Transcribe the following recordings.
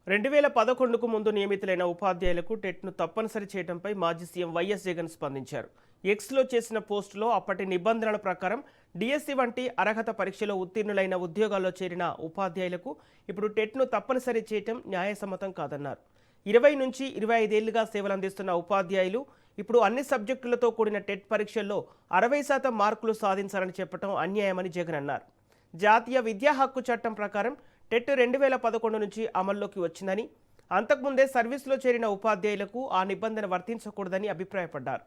2011కు ముందు నియమితులైన ఉపాధ్యాయులకు టెట్ను తప్పనిసరి చేయడంపై మాజీ సీఎం వైఎస్ జగన్ స్పందించారు. ఎక్స్లో చేసిన పోస్టులో అప్పటి నిబంధనల ప్రకారం డిఎస్సి వంటి అర్హత పరీక్షలో ఉత్తీర్ణులైన ఉద్యోగాల్లో చేరిన ఉపాధ్యాయులకు ఇప్పుడు టెట్ను తప్పనిసరి చేయడం న్యాయసమ్మతం కాదన్నారు. 20 నుంచి 25 ఏళ్లుగా సేవలందిస్తున్న ఉపాధ్యాయులు ఇప్పుడు అన్ని సబ్జెక్టులతో కూడిన టెట్ పరీక్షల్లో 60% మార్కులు సాధించాలని చెప్పడం అన్యాయమని జగన్ అన్నారు. జాతీయ విద్యా హక్కు చట్టం ప్రకారం టెట్ 2011 నుంచి అమల్లోకి వచ్చిందని, అంతకుముందే సర్వీసులో చేరిన ఉపాధ్యాయులకు ఆ నిబంధన వర్తించకూడదని అభిప్రాయపడ్డారు.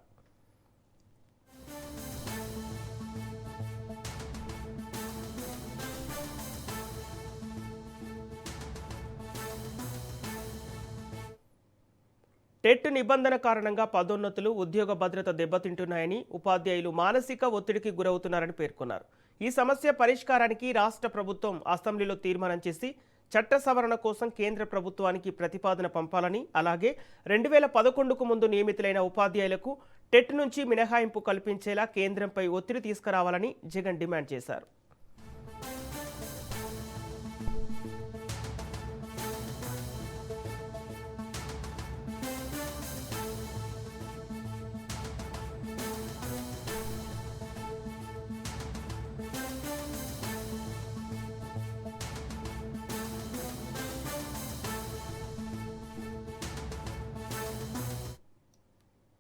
టెట్ నిబంధన కారణంగా పదోన్నతులు, ఉద్యోగ భద్రత దెబ్బతింటున్నాయని, ఉపాధ్యాయులు మానసిక ఒత్తిడికి గురవుతున్నారని పేర్కొన్నారు. ఈ సమస్య పరిష్కారానికి రాష్ట్ర ప్రభుత్వం అసెంబ్లీలో తీర్మానం చేసి చట్ట సవరణ కోసం కేంద్ర ప్రభుత్వానికి ప్రతిపాదన పంపాలని, అలాగే 2011కు ముందు నియమితులైన ఉపాధ్యాయులకు టెట్ నుంచి మినహాయింపు కల్పించేలా కేంద్రంపై ఒత్తిడి తీసుకురావాలని జగన్ డిమాండ్ చేశారు.